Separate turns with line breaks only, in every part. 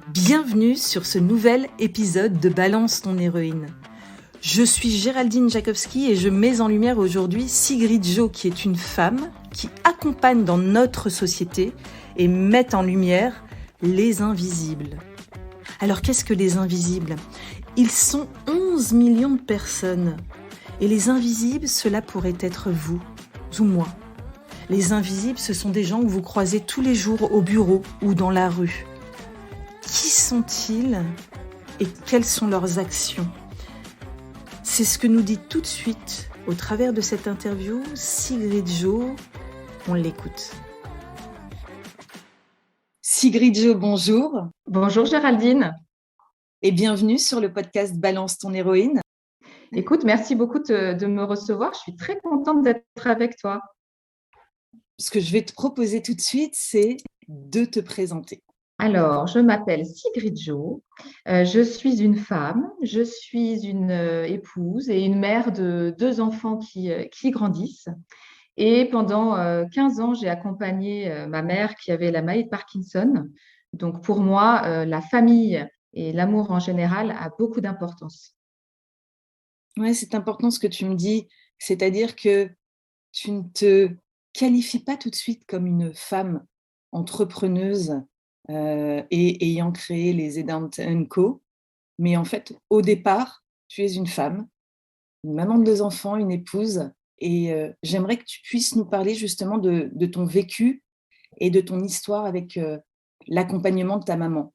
Bienvenue sur ce nouvel épisode de Balance ton héroïne. Je suis Géraldine Jakowski et je mets en lumière aujourd'hui Sigrid Jo, qui est une femme qui accompagne dans notre société et met en lumière les invisibles. Alors qu'est-ce que les invisibles ? Ils sont 11 millions de personnes. Et les invisibles, cela pourrait être vous ou moi. Les invisibles, ce sont des gens que vous croisez tous les jours au bureau ou dans la rue. Qui sont-ils et quelles sont leurs actions ? C'est ce que nous dit tout de suite, au travers de cette interview, Sigrid Jo. On l'écoute. Sigrid Jo, bonjour.
Bonjour Géraldine.
Et bienvenue sur le podcast Balance ton héroïne.
Écoute, merci beaucoup de me recevoir. Je suis très contente d'être avec toi.
Ce que je vais te proposer tout de suite, c'est de te présenter.
Alors, je m'appelle Sigrid Jo. Je suis une femme, je suis une épouse et une mère de 2 enfants qui grandissent. Et pendant 15 ans, j'ai accompagné ma mère qui avait la maladie de Parkinson. Donc, pour moi, la famille et l'amour en général a beaucoup d'importance.
Oui, c'est important ce que tu me dis, c'est-à-dire que tu ne te qualifies pas tout de suite comme une femme entrepreneuse et ayant créé les Edent & Co. Mais en fait, au départ, tu es une femme, une maman de 2 enfants, une épouse, et j'aimerais que tu puisses nous parler justement de ton vécu et de ton histoire avec l'accompagnement de ta maman.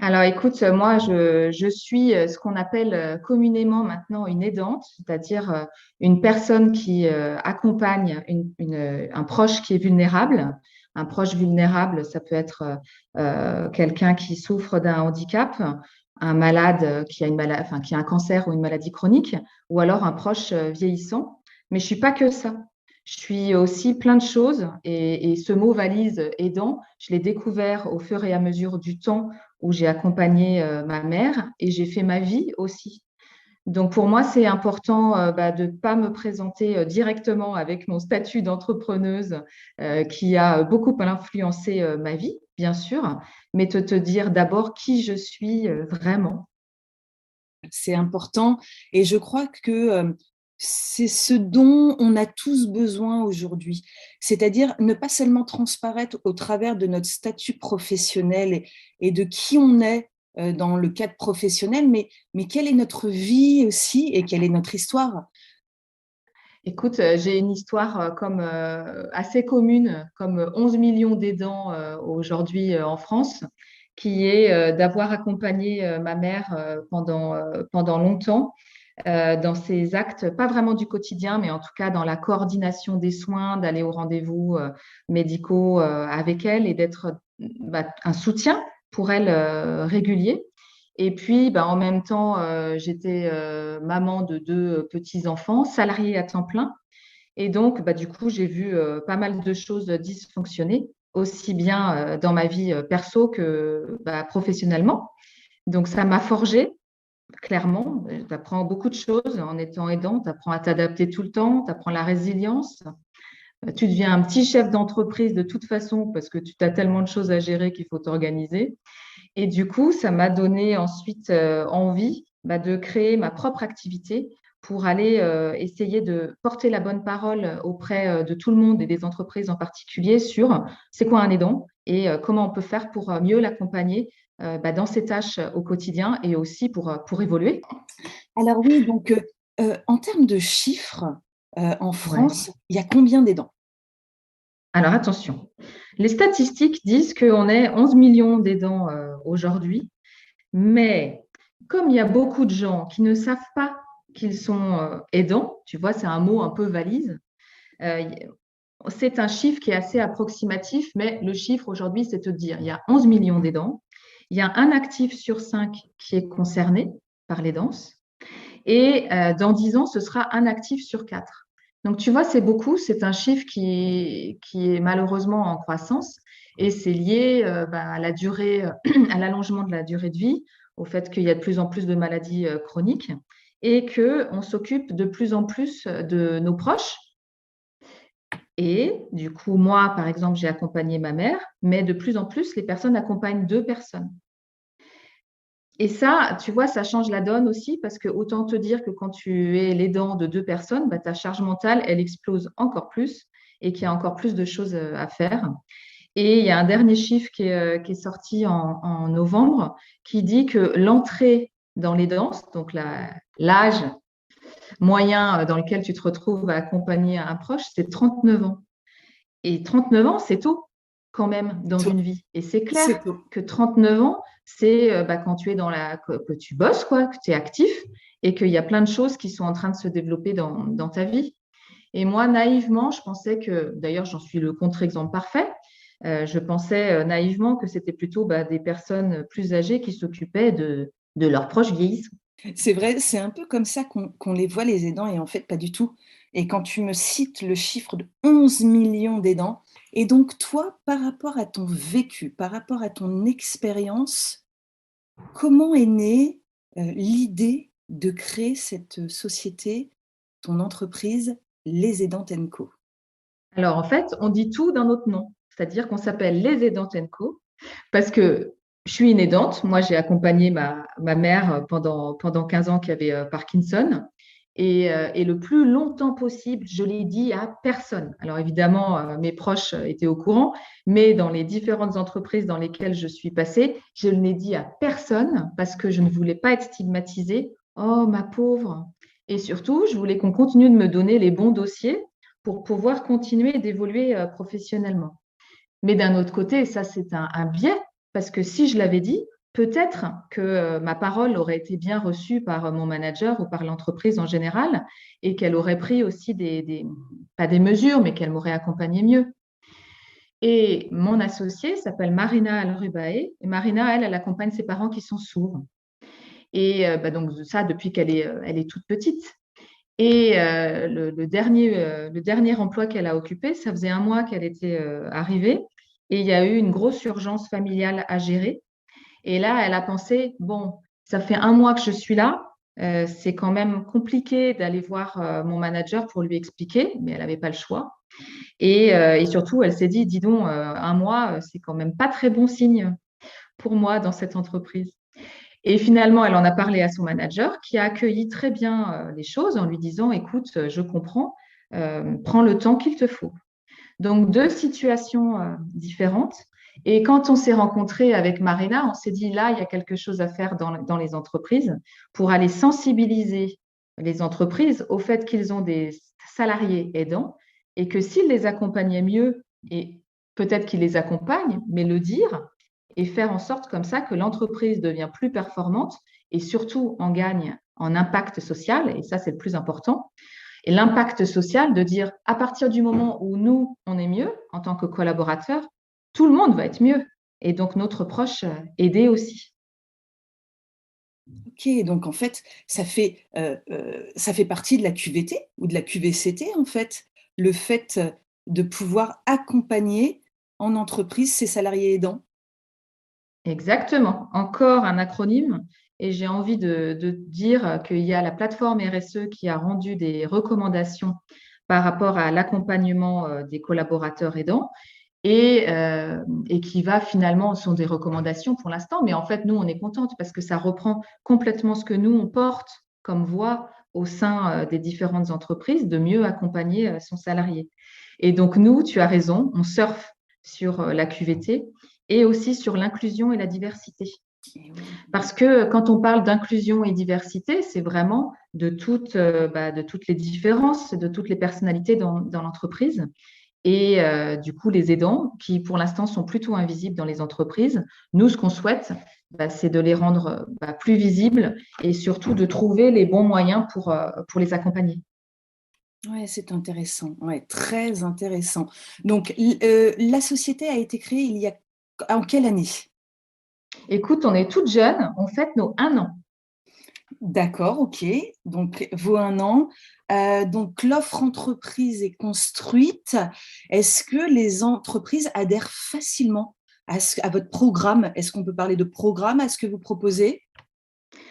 Alors, écoute, moi, je suis ce qu'on appelle communément maintenant une aidante, c'est-à-dire une personne qui accompagne un proche qui est vulnérable. Un proche vulnérable, ça peut être quelqu'un qui souffre d'un handicap, un malade qui a qui a un cancer ou une maladie chronique, ou alors un proche vieillissant. Mais je suis pas que ça. Je suis aussi plein de choses et ce mot valise aidant, je l'ai découvert au fur et à mesure du temps où j'ai accompagné ma mère et j'ai fait ma vie aussi. Donc pour moi, c'est important de ne pas me présenter directement avec mon statut d'entrepreneuse qui a beaucoup influencé ma vie, bien sûr, mais de te dire d'abord qui je suis vraiment.
C'est important et je crois que c'est ce dont on a tous besoin aujourd'hui. C'est-à-dire ne pas seulement transparaître au travers de notre statut professionnel et de qui on est dans le cadre professionnel, mais quelle est notre vie aussi et quelle est notre histoire.
Écoute, j'ai une histoire comme assez commune, comme 11 millions d'aidants aujourd'hui en France, qui est d'avoir accompagné ma mère pendant longtemps dans ses actes, pas vraiment du quotidien, mais en tout cas dans la coordination des soins, d'aller aux rendez-vous médicaux avec elle et d'être un soutien pour elle régulier. Et puis, en même temps, j'étais maman de 2 petits-enfants, salariée à temps plein. Et donc, du coup, j'ai vu pas mal de choses dysfonctionner, aussi bien dans ma vie perso que professionnellement. Donc, ça m'a forgée, clairement. Tu apprends beaucoup de choses en étant aidant. Tu apprends à t'adapter tout le temps, tu apprends la résilience. Tu deviens un petit chef d'entreprise de toute façon parce que tu as tellement de choses à gérer qu'il faut t'organiser. Et du coup, ça m'a donné ensuite envie de créer ma propre activité pour aller essayer de porter la bonne parole auprès de tout le monde et des entreprises en particulier sur c'est quoi un aidant et comment on peut faire pour mieux l'accompagner dans ses tâches au quotidien et aussi pour évoluer.
Alors oui, donc en termes de chiffres, en
Ouais.
France, il y a combien d'aidants ?
Alors attention, les statistiques disent qu'on est 11 millions d'aidants aujourd'hui, mais comme il y a beaucoup de gens qui ne savent pas qu'ils sont aidants, tu vois, c'est un mot un peu valise, euh, c'est un chiffre qui est assez approximatif, mais le chiffre aujourd'hui, c'est de dire il y a 11 millions d'aidants, il y a un actif sur 5 qui est concerné par l'aidance, et dans 10 ans, ce sera un actif sur 4. Donc, tu vois, c'est beaucoup. C'est un chiffre qui est malheureusement en croissance et c'est lié à la durée, à l'allongement de la durée de vie, au fait qu'il y a de plus en plus de maladies chroniques et qu'on s'occupe de plus en plus de nos proches Et du coup, moi, par exemple, j'ai accompagné ma mère, mais de plus en plus, les personnes accompagnent deux personnes. Et ça, tu vois, ça change la donne aussi parce que autant te dire que quand tu es l'aidant de deux personnes, bah, ta charge mentale, elle explose encore plus et qu'il y a encore plus de choses à faire. Et il y a un dernier chiffre qui est sorti en novembre qui dit que l'entrée dans les danses, donc l'âge moyen dans lequel tu te retrouves à accompagner un proche, c'est 39 ans. Et 39 ans, c'est tôt quand même dans
Tôt.
une vie. Et c'est clair
C'est tôt.
que 39 ans, c'est quand tu es que tu bosses, quoi, que tu es actif et qu'il y a plein de choses qui sont en train de se développer dans ta vie. Et moi, naïvement, je pensais que, d'ailleurs, j'en suis le contre-exemple parfait, je pensais naïvement que c'était plutôt des personnes plus âgées qui s'occupaient de leurs proches vieillissants.
C'est vrai, c'est un peu comme ça qu'on les voit les aidants et en fait pas du tout. Et quand tu me cites le chiffre de 11 millions d'aidants et donc toi, par rapport à ton vécu, par rapport à ton expérience, comment est née, l'idée de créer cette société, ton entreprise, Les Aidantes & Co?
Alors, en fait, on dit tout d'un autre nom, c'est-à-dire qu'on s'appelle les Aidantes Co. Parce que je suis une aidante. Moi, j'ai accompagné ma mère pendant 15 ans qui avait Parkinson. Et le plus longtemps possible, je l'ai dit à personne. Alors évidemment, mes proches étaient au courant, mais dans les différentes entreprises dans lesquelles je suis passée, je ne l'ai dit à personne parce que je ne voulais pas être stigmatisée. Oh, ma pauvre. Et surtout, je voulais qu'on continue de me donner les bons dossiers pour pouvoir continuer d'évoluer professionnellement. Mais d'un autre côté, ça, c'est un biais, parce que si je l'avais dit, peut-être que ma parole aurait été bien reçue par mon manager ou par l'entreprise en général, et qu'elle aurait pris aussi pas des mesures, mais qu'elle m'aurait accompagné mieux. Et mon associée s'appelle Marina Alrubae, et Marina, elle accompagne ses parents qui sont sourds. Et donc ça, depuis elle est toute petite. Et le dernier emploi qu'elle a occupé, ça faisait un mois qu'elle était arrivée et il y a eu une grosse urgence familiale à gérer. Et là, elle a pensé, bon, ça fait un mois que je suis là, c'est quand même compliqué d'aller voir mon manager pour lui expliquer, mais elle n'avait pas le choix. Et surtout, elle s'est dit, dis donc, un mois, c'est quand même pas très bon signe pour moi dans cette entreprise. Et finalement, elle en a parlé à son manager qui a accueilli très bien les choses en lui disant, écoute, je comprends, prends le temps qu'il te faut. Donc, deux situations différentes. Et quand on s'est rencontré avec Marina, on s'est dit, là, il y a quelque chose à faire dans les entreprises pour aller sensibiliser les entreprises au fait qu'ils ont des salariés aidants et que s'ils les accompagnaient mieux, et peut-être qu'ils les accompagnent, mais le dire et faire en sorte comme ça que l'entreprise devient plus performante et surtout en gagne en impact social, et ça, c'est le plus important. Et l'impact social de dire, à partir du moment où nous, on est mieux en tant que collaborateurs, tout le monde va être mieux. Et donc, notre proche aider aussi.
OK, donc en fait, ça fait partie de la QVT ou de la QVCT, en fait, le fait, de pouvoir accompagner en entreprise ses salariés aidants?
Exactement. Encore un acronyme. Et j'ai envie de dire qu'il y a la plateforme RSE qui a rendu des recommandations par rapport à l'accompagnement des collaborateurs aidants. Et qui va finalement, ce sont des recommandations pour l'instant, mais en fait, nous, on est contente parce que ça reprend complètement ce que nous, on porte comme voix au sein des différentes entreprises, de mieux accompagner son salarié. Et donc, nous, tu as raison, on surfe sur la QVT et aussi sur l'inclusion et la diversité.
Eh oui.
Parce que quand on parle d'inclusion et diversité, c'est vraiment de toutes les différences, de toutes les personnalités dans l'entreprise. Et du coup, les aidants, qui pour l'instant sont plutôt invisibles dans les entreprises, nous, ce qu'on souhaite, c'est de les rendre plus visibles et surtout de trouver les bons moyens pour les accompagner.
Ouais, c'est intéressant, ouais, très intéressant. Donc la société a été créée il y a en quelle année?
Écoute, on est toutes jeunes, on fête nos 1 an.
D'accord, OK, donc vos 1 an, donc l'offre entreprise est construite. Est-ce que les entreprises adhèrent facilement à votre programme? Est-ce qu'on peut parler de programme, à ce que vous proposez?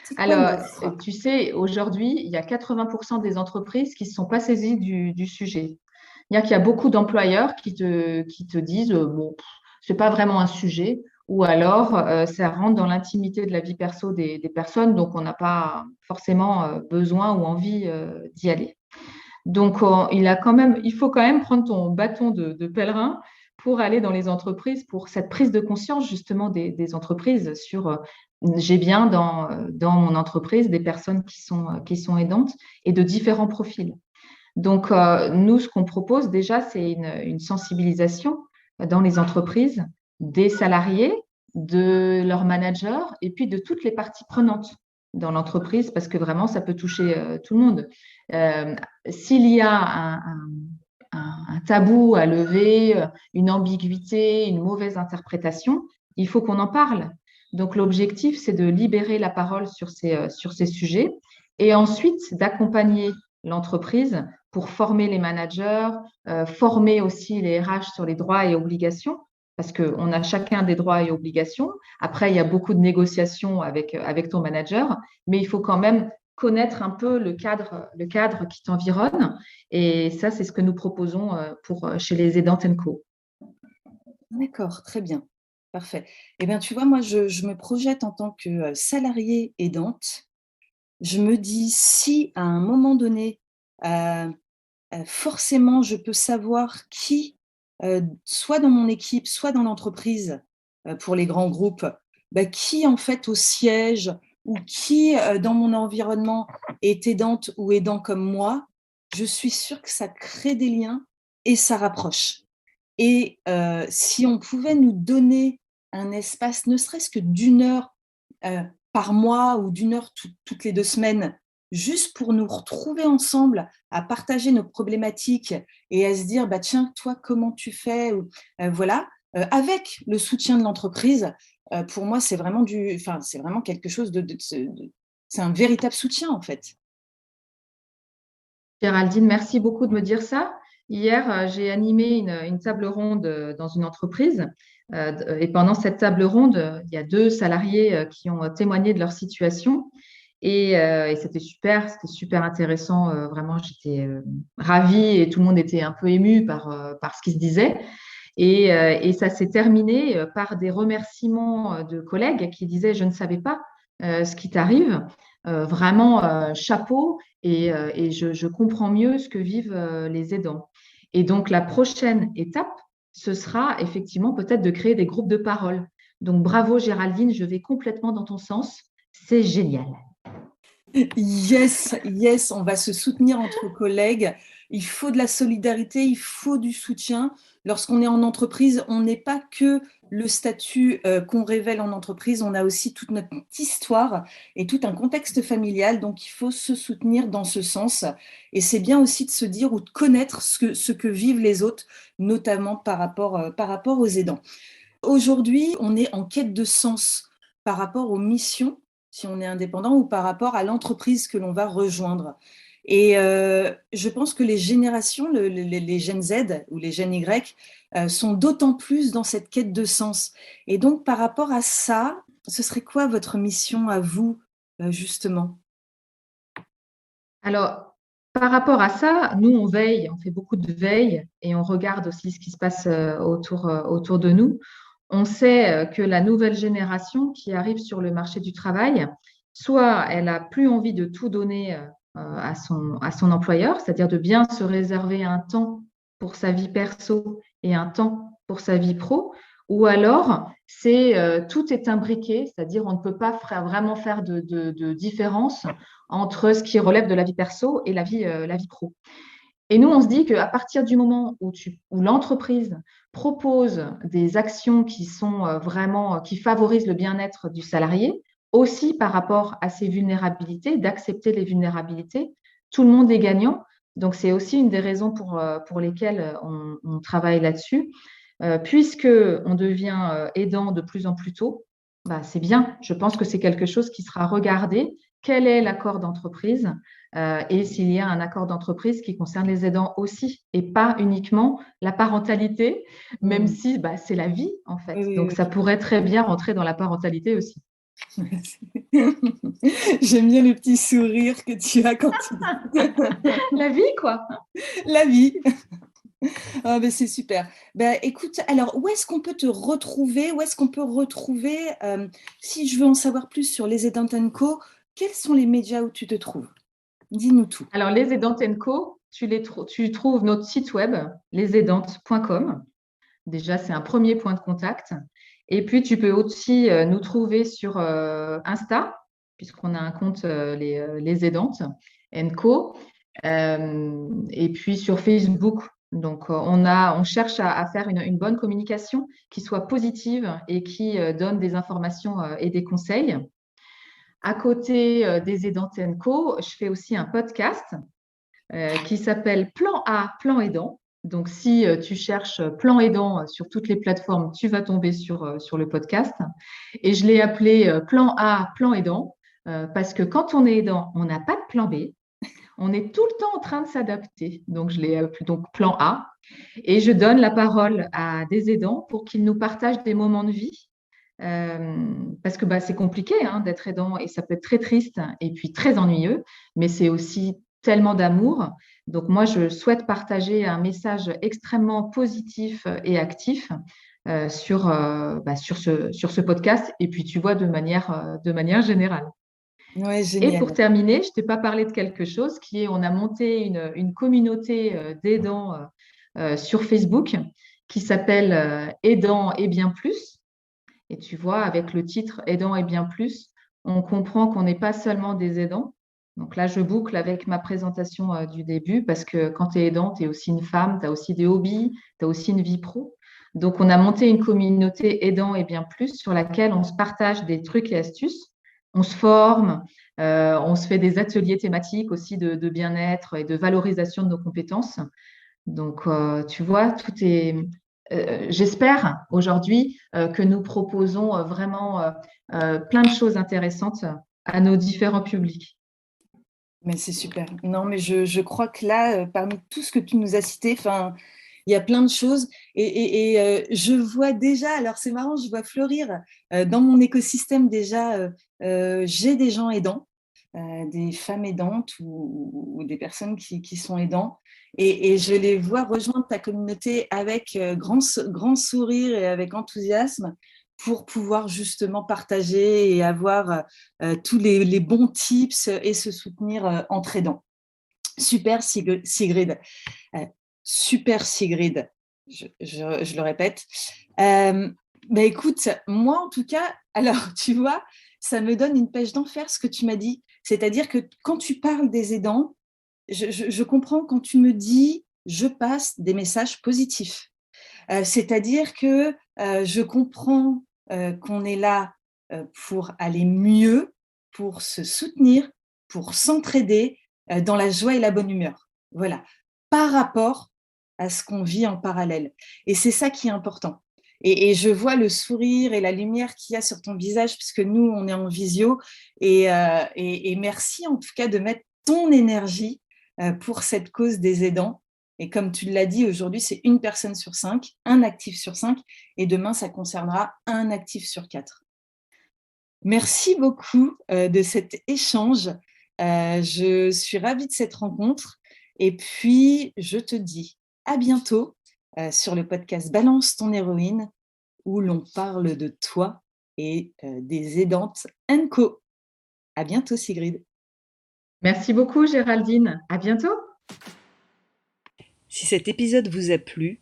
C'est quoi
Alors,
l'offre?
tu sais, aujourd'hui, il y a 80% des entreprises qui ne sont pas saisies du sujet. C'est-à-dire qu'il y a beaucoup d'employeurs qui te disent, bon, c'est pas vraiment un sujet, ou alors ça rentre dans l'intimité de la vie perso des personnes, donc on n'a pas forcément besoin ou envie d'y aller. Donc, il faut quand même prendre ton bâton de pèlerin pour aller dans les entreprises, pour cette prise de conscience justement des entreprises sur j'ai bien dans mon entreprise des personnes qui sont aidantes et de différents profils. Donc, nous, ce qu'on propose déjà, c'est une sensibilisation dans les entreprises des salariés, de leurs managers et puis de toutes les parties prenantes dans l'entreprise parce que vraiment, ça peut toucher tout le monde. Euh, S'il y a un tabou à lever, une ambiguïté, une mauvaise interprétation, il faut qu'on en parle. Donc, l'objectif, c'est de libérer la parole sur ces sujets et ensuite d'accompagner l'entreprise pour former les managers, former aussi les RH sur les droits et obligations, parce qu'on a chacun des droits et obligations. Après, il y a beaucoup de négociations avec ton manager, mais il faut quand même connaître un peu le cadre qui t'environne. Et ça, c'est ce que nous proposons chez les Aidants Co.
D'accord, très bien, parfait. Eh bien, tu vois, moi, je me projette en tant que salariée aidante. Je me dis, si à un moment donné, euh, forcément, je peux savoir qui, soit dans mon équipe, soit dans l'entreprise, pour les grands groupes, bah, qui en fait au siège ou qui dans mon environnement est aidante ou aidant comme moi, je suis sûre que ça crée des liens et ça rapproche. Et si on pouvait nous donner un espace, ne serait-ce que d'une heure par mois ou d'une heure toutes les 2 semaines, juste pour nous retrouver ensemble, à partager nos problématiques et à se dire, bah, tiens, toi, comment tu fais voilà, avec le soutien de l'entreprise, pour moi, c'est vraiment quelque chose c'est un véritable soutien, en fait.
Géraldine, merci beaucoup de me dire ça. Hier, j'ai animé une table ronde dans une entreprise. Et pendant cette table ronde, il y a 2 salariés qui ont témoigné de leur situation. Et c'était super intéressant. Vraiment, j'étais ravie et tout le monde était un peu ému par ce qui se disait. Et ça s'est terminé par des remerciements de collègues qui disaient, je ne savais pas ce qui t'arrive. Vraiment, chapeau. Et je comprends mieux ce que vivent les aidants. Et donc, la prochaine étape, ce sera effectivement peut-être de créer des groupes de parole. Donc, bravo Géraldine, je vais complètement dans ton sens. C'est génial.
Yes, yes, on va se soutenir entre collègues. Il faut de la solidarité, il faut du soutien. Lorsqu'on est en entreprise, on n'est pas que le statut qu'on révèle en entreprise, on a aussi toute notre histoire et tout un contexte familial. Donc, il faut se soutenir dans ce sens. Et c'est bien aussi de se dire ou de connaître ce que vivent les autres, notamment par rapport aux aidants. Aujourd'hui, on est en quête de sens par rapport aux missions, si on est indépendant, ou par rapport à l'entreprise que l'on va rejoindre. Et je pense que les générations, les Gen Z ou les Gen Y, sont d'autant plus dans cette quête de sens. Et donc, par rapport à ça, ce serait quoi votre mission à vous, justement?
Alors, par rapport à ça, nous, on veille, on fait beaucoup de veille et on regarde aussi ce qui se passe autour de nous. On sait que la nouvelle génération qui arrive sur le marché du travail, soit elle a plus envie de tout donner à son employeur, c'est-à-dire de bien se réserver un temps pour sa vie perso et un temps pour sa vie pro, ou alors tout est imbriqué, c'est-à-dire on ne peut pas vraiment faire de différence entre ce qui relève de la vie perso et la vie pro. Et nous, on se dit qu'à partir du moment où l'entreprise propose des actions qui sont vraiment, qui favorisent le bien-être du salarié, aussi par rapport à ses vulnérabilités, d'accepter les vulnérabilités, tout le monde est gagnant. Donc, c'est aussi une des raisons pour lesquelles on travaille là-dessus. Puisque on devient aidant de plus en plus tôt, bah, c'est bien. Je pense que c'est quelque chose qui sera regardé. Quel est l'accord d'entreprise? Et s'il y a un accord d'entreprise qui concerne les aidants aussi, et pas uniquement la parentalité, même
Hmm.
si bah, c'est la vie en
Oui,
fait.
oui,
Donc ça pourrait très bien rentrer dans la parentalité aussi.
oui. J'aime bien le petit sourire que tu as quand tu dis
La vie, quoi.
la vie. Ah ben c'est super. Ben écoute, alors où est-ce qu'on peut te retrouver? Où est-ce qu'on peut retrouver, si je veux en savoir plus sur Les Aidantes Co, quels sont les médias où tu te trouves? Dis-nous tout.
Alors, Les Aidantes Co, tu trouves notre site web, lesaidantes.com. Déjà, c'est un premier point de contact. Et puis, tu peux aussi nous trouver sur Insta, puisqu'on a un compte les Aidantes Co. Et puis sur Facebook. Donc, on cherche à faire une bonne communication qui soit positive et qui donne des informations et des conseils. À côté des Aidantes Co, je fais aussi un podcast qui s'appelle Plan A, Plan Aidant. Donc, si tu cherches Plan Aidant sur toutes les plateformes, tu vas tomber sur le podcast. Et je l'ai appelé Plan A, Plan Aidant, parce que quand on est aidant, on n'a pas de plan B. On est tout le temps en train de s'adapter. Donc, je l'ai appelé donc Plan A. Et je donne la parole à des aidants pour qu'ils nous partagent des moments de vie. Parce que bah, c'est compliqué hein, d'être aidant et ça peut être très triste et puis très ennuyeux, mais c'est aussi tellement d'amour. Donc moi, je souhaite partager un message extrêmement positif et actif sur ce podcast et puis tu vois de manière générale.
Ouais,
Et pour
génial.
terminer, je t'ai pas parlé de quelque chose qui est, on a monté une communauté d'aidants sur Facebook qui s'appelle Aidants et bien plus. Et tu vois, avec le titre Aidants et bien plus, on comprend qu'on n'est pas seulement des aidants. Donc là, je boucle avec ma présentation du début parce que quand tu es aidant, tu es aussi une femme, tu as aussi des hobbies, tu as aussi une vie pro. Donc, on a monté une communauté aidants et bien plus sur laquelle on se partage des trucs et astuces. On se forme, on se fait des ateliers thématiques aussi de bien-être et de valorisation de nos compétences. Donc, tu vois, tout est. J'espère aujourd'hui que nous proposons vraiment plein de choses intéressantes à nos différents publics.
Mais c'est super. Non, mais je crois que là, parmi tout ce que tu nous as cité, enfin, il y a plein de choses et je vois déjà, alors c'est marrant, je vois fleurir dans mon écosystème déjà, j'ai des gens aidants, des femmes aidantes ou des personnes qui sont aidants et je les vois rejoindre ta communauté avec grand sourire et avec enthousiasme pour pouvoir justement partager et avoir tous les bons tips et se soutenir entre aidants. Super Sigrid. Euh, super Sigrid, je le répète. Bah écoute, moi en tout cas, alors tu vois, ça me donne une pêche d'enfer ce que tu m'as dit. C'est-à-dire que quand tu parles des aidants, je comprends quand tu me dis je passe des messages positifs. C'est-à-dire que je comprends qu'on est là pour aller mieux, pour se soutenir, pour s'entraider dans la joie et la bonne humeur. Voilà, par rapport à ce qu'on vit en parallèle. Et c'est ça qui est important. Et je vois le sourire et la lumière qu'il y a sur ton visage, puisque nous, on est en visio. Et merci en tout cas de mettre ton énergie pour cette cause des aidants. Et comme tu l'as dit, aujourd'hui, c'est une personne sur 5, un actif sur 5, et demain, ça concernera un actif sur 4. Merci beaucoup de cet échange. Je suis ravie de cette rencontre. Et puis, je te dis à bientôt sur le podcast Balance ton héroïne, où l'on parle de toi et des aidantes Co. À bientôt, Sigrid.
Merci beaucoup, Géraldine. À bientôt.
Si cet épisode vous a plu,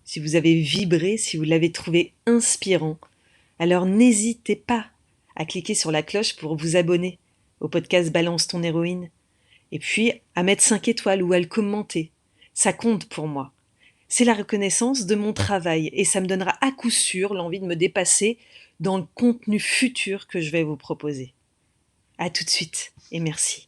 si vous avez vibré, si vous l'avez trouvé inspirant, alors n'hésitez pas à cliquer sur la cloche pour vous abonner au podcast Balance ton héroïne, et puis à mettre 5 étoiles ou à le commenter. Ça compte pour moi. C'est la reconnaissance de mon travail et ça me donnera à coup sûr l'envie de me dépasser dans le contenu futur que je vais vous proposer. À tout de suite et merci.